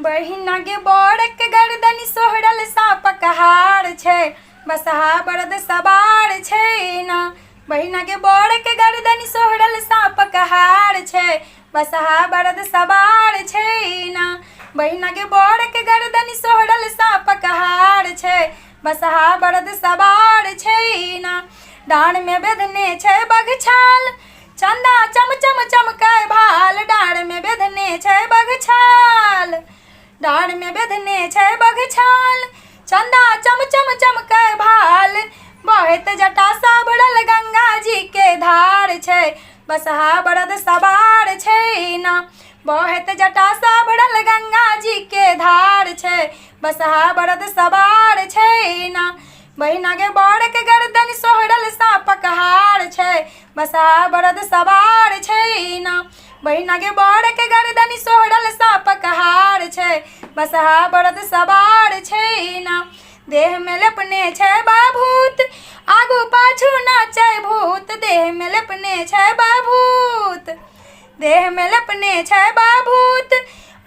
बहिना गे बड़क गर्दनी सोहरल साप कहार छै बसहा बरद सवार छै ना। बहिना गे बड़क गर्दनी सोहरल साप कहार छै बसहा बरद सवार छै ना। बहिना गे बड़क गर्दनी सोहरल साप कहार छै बसहा बरद सवार छै ना। डाँड़ में बेधने छै बघछाल चंदा चम चम चमकै भाल। डाँड़ में बेधने छै बघछाल डाँड़ में बेधने छै बघछाल चंदा चम चम चमकै भाल। बहैत जटा सा भरल गंगा जी के धार छै बसहा बरद सवार छै ना। बहैत जटा सा भरल गंगा जी के धार छै बसहा बरद सवार छै ना। बहिना गे बड़क गर्दनी सोहरल साप कहार छै बसहा बरद सवार छै ना। बहिना गे बड़क गर्दनी सोहरल साप कहार छै बसहा बरद सवार छै ना। देह में लेपने छै बाभूत आगू पाछू नाचै भूत। देह में लेपने छै बाभूत देह में लेपने छै बाभूत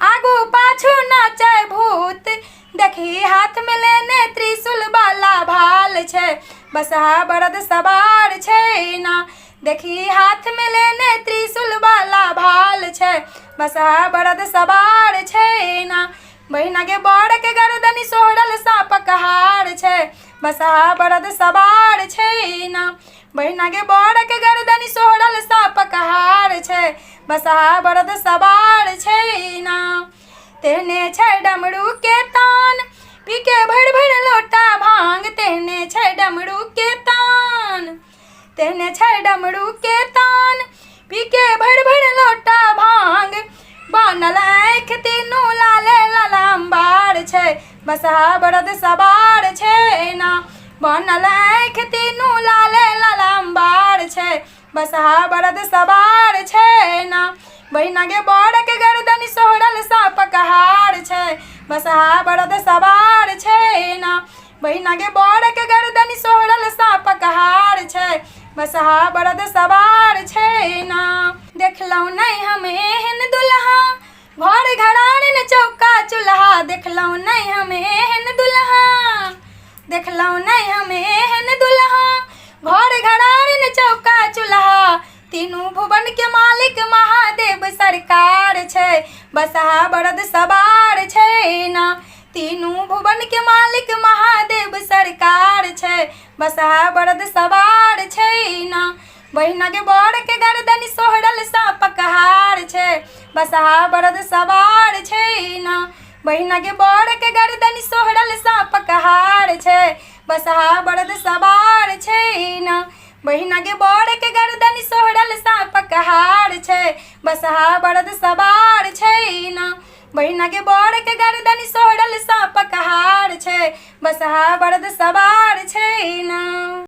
आगू पाछू नाचै भूत। देखी हाथ में लेने त्रिशूल वाला भाल छै बसहा बरद सवार छै ना। देखी हाथ में लेने त्रिशूल वाला भाल छै बसहा बरद सवार छै ना। बहिना गे बड़क गर्दनी सोहरल साप कहार छै बसहा बरद सवार छै ना। बहिना गे बड़क गर्दनी सोहरल साप कहार छै बसहा बरद सवार छै ना। तेहने छै डमरू के तान पी के भर भर लोटा भांग। तेहने छै डमरू के तान तेहने छै डमरू के तान पी के भर भर लोटा भांग। बनल आँखि तीनू लाले ललम्बार छै बसहा बरद सवार छै ना। बनल आँखि तीनू लाले ललम्बार छै बसहा बरद सवार छै ना। बहिना गे बड़क गर्दनी सोहरल साप कहार छै बसहा बरद सवार छै ना। बहिना गे बड़क गर्दनी सोहरल साप कहार छै बसहा बरद सवार छै ना। देखलहुँ नहीं हम एहन दुल्हा घर घराड़न चौका चूल्हा। देखलहुँ नहीं हम एहन दुल्हा देखलहुँ नहीं हम एहन दुल्हा घर घराड़न चौका चूल्हा। तीनू भुवन के मालिक महादेव सरकार छै बसहा बरद सवार छै ना। तीनू भुवन के मालिक महादेव सरकार छै बसहा बरद सवार छै ना। बहिना गे बड़क गर्दनी सोहरल साप कहार छै बसहा बरद सवार छै ना। बहिना गे बड़क गर्दनी सोहरल साप कहार छै बसहा बरद सवार छै ना। बहिना गे बड़क गर्दनी सोहरल साप कहार छै बसहा बरद सवार छै ना। बहिना गे बड़क गर्दनी सोहरल साप कहार छै बसहा बरद सवार